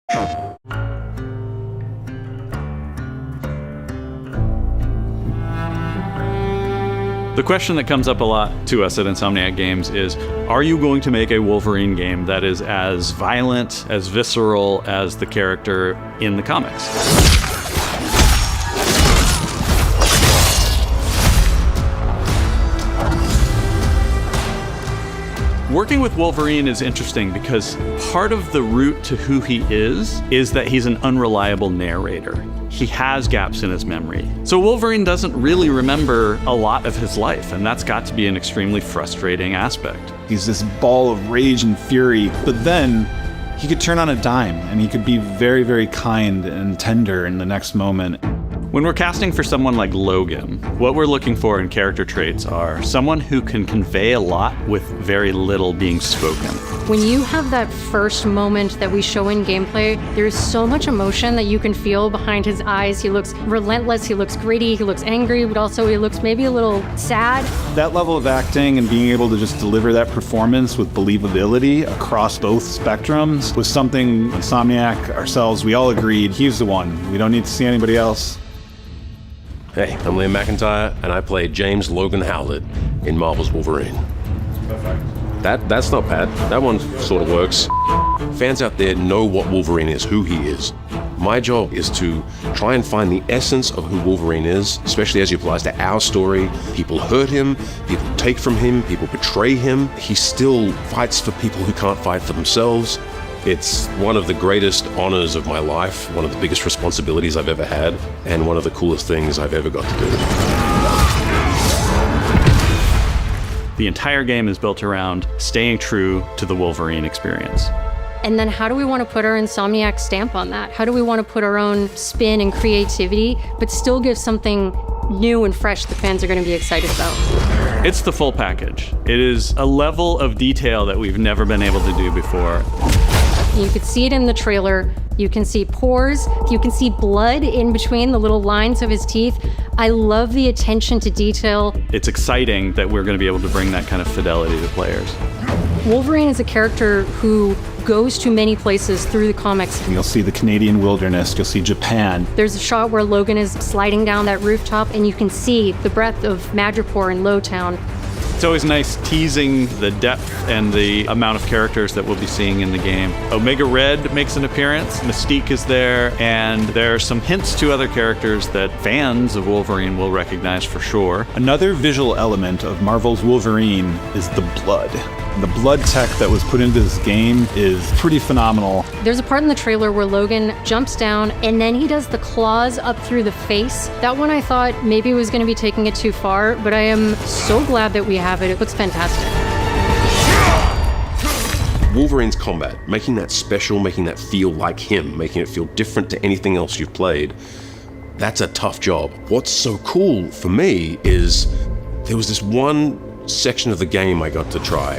The question that comes up a lot to us at Insomniac Games is, are you going to make a Wolverine game that is as violent, as visceral as the character in the comics? Working with Wolverine is interesting because part of the root to who he is that he's an unreliable narrator. He has gaps in his memory. So Wolverine doesn't really remember a lot of his life, and that's got to be an extremely frustrating aspect. He's this ball of rage and fury, but then he could turn on a dime, and he could be very, very kind and tender in the next moment. When we're casting for someone like Logan, what we're looking for in character traits are someone who can convey a lot with very little being spoken. When you have that first moment that we show in gameplay, there's so much emotion that you can feel behind his eyes. He looks relentless, he looks gritty, he looks angry, but also he looks maybe a little sad. That level of acting and being able to just deliver that performance with believability across both spectrums was something Insomniac, ourselves, we all agreed he's the one. We don't need to see anybody else. Hey, I'm Liam McIntyre, and I play James Logan Howlett in Marvel's Wolverine. Perfect. That's not bad. That one sort of works. Fans out there know what Wolverine is, who he is. My job is to try and find the essence of who Wolverine is, especially as it applies to our story. People hurt him, people take from him, people betray him. He still fights for people who can't fight for themselves. It's one of the greatest honors of my life, one of the biggest responsibilities I've ever had, and one of the coolest things I've ever got to do. The entire game is built around staying true to the Wolverine experience. And then how do we want to put our Insomniac stamp on that? How do we want to put our own spin and creativity, but still give something new and fresh the fans are going to be excited about? It's the full package. It is a level of detail that we've never been able to do before. You could see it in the trailer. You can see pores. You can see blood in between the little lines of his teeth. I love the attention to detail. It's exciting that we're going to be able to bring that kind of fidelity to players. Wolverine is a character who goes to many places through the comics. You'll see the Canadian wilderness, you'll see Japan. There's a shot where Logan is sliding down that rooftop and you can see the breadth of Madripoor and Lowtown. It's always nice teasing the depth and the amount of characters that we'll be seeing in the game. Omega Red makes an appearance, Mystique is there, and there are some hints to other characters that fans of Wolverine will recognize for sure. Another visual element of Marvel's Wolverine is the blood. The blood tech that was put into this game is pretty phenomenal. There's a part in the trailer where Logan jumps down and then he does the claws up through the face. That one I thought maybe was going to be taking it too far, but I am so glad that we have it. It looks fantastic. Wolverine's combat, making that special, making that feel like him, making it feel different to anything else you've played, that's a tough job. What's so cool for me is there was this one section of the game I got to try.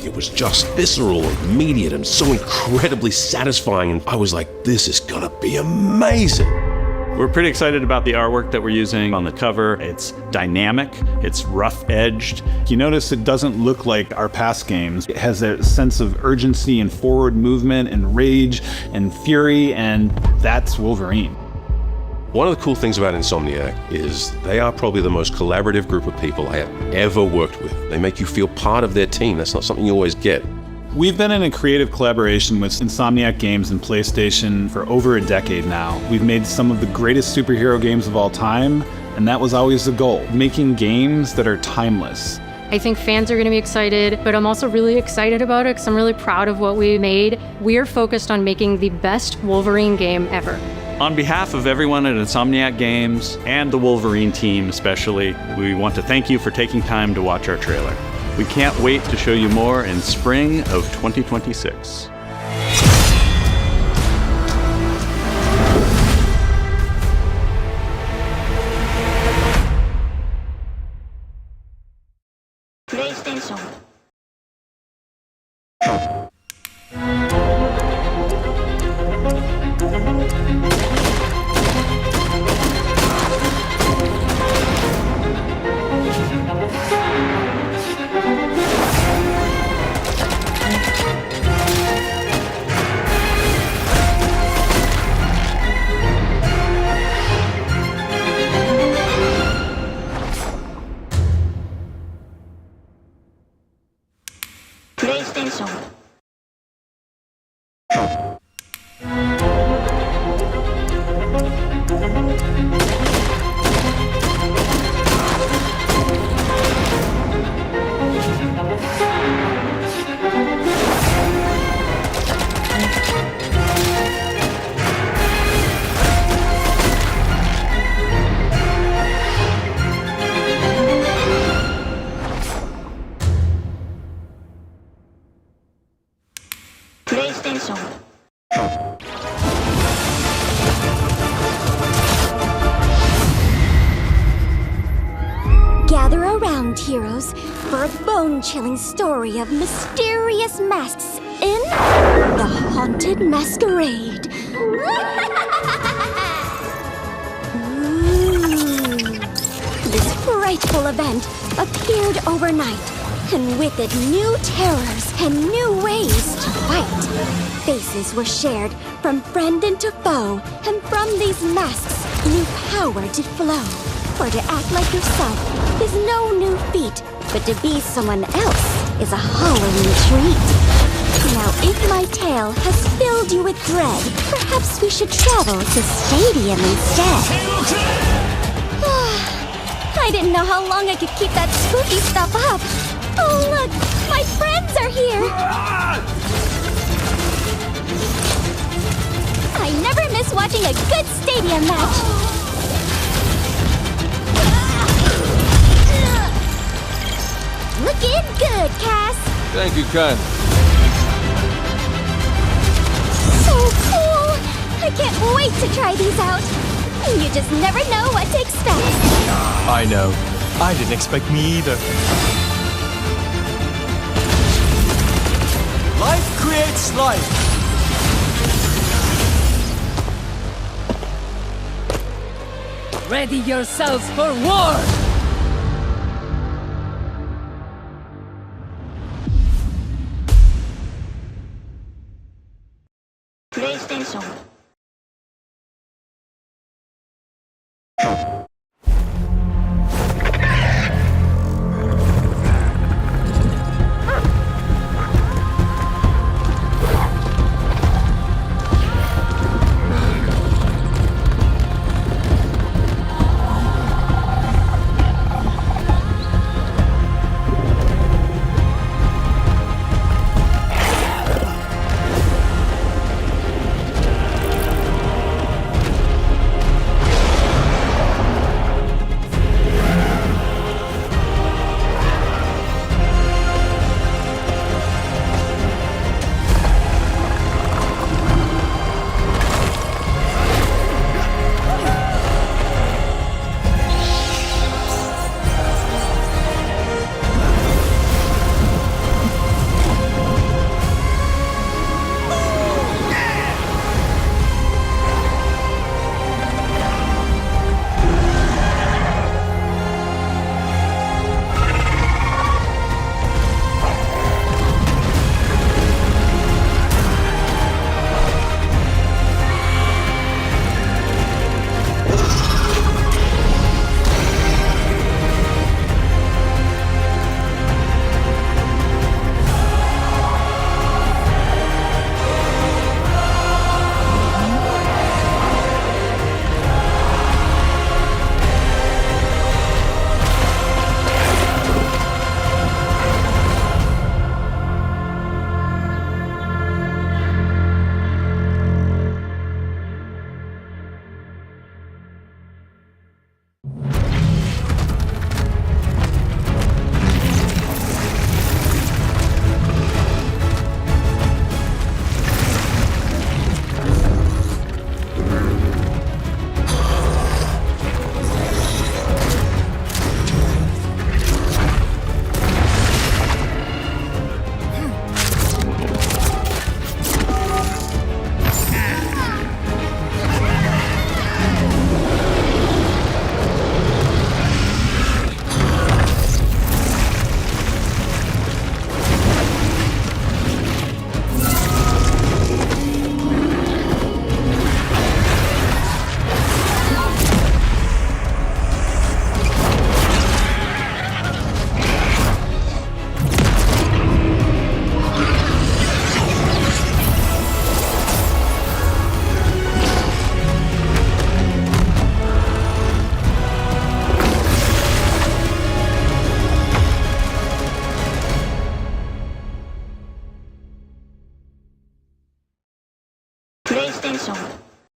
It was just visceral and immediate and so incredibly satisfying, and I was like, this is gonna be amazing. We're pretty excited about the artwork that we're using on the cover. It's dynamic, it's rough-edged. You notice it doesn't look like our past games. It has that sense of urgency and forward movement and rage and fury, and that's Wolverine. One of the cool things about Insomniac is they are probably the most collaborative group of people I have ever worked with. They make you feel part of their team. That's not something you always get. We've been in a creative collaboration with Insomniac Games and PlayStation for over a decade now. We've made some of the greatest superhero games of all time, and that was always the goal, making games that are timeless. I think fans are going to be excited, but I'm also really excited about it because I'm really proud of what we made. We are focused on making the best Wolverine game ever. On behalf of everyone at Insomniac Games and the Wolverine team especially, we want to thank you for taking time to watch our trailer. We can't wait to show you more in spring of 2026. PlayStation ステーション Gather around, heroes, for a bone-chilling story of mysterious masks in the Haunted Masquerade. Ooh. This frightful event appeared overnight, and with it new terrors and new ways to fight. Faces were shared from friend into foe, and from these masks, new power did flow. For to act like yourself is no new feat, but to be someone else is a harrowing treat. Now, if my tale has filled you with dread, perhaps we should travel to Stadium instead. I didn't know how long I could keep that spooky stuff up. Oh, look, my friends are here. I never miss watching a good Stadium match. Looking good, Cass. Thank you, Ken. So cool. I can't wait to try these out. You just never know what to expect. I know. I didn't expect me either. Life creates life. Ready yourselves for war! プレイステーション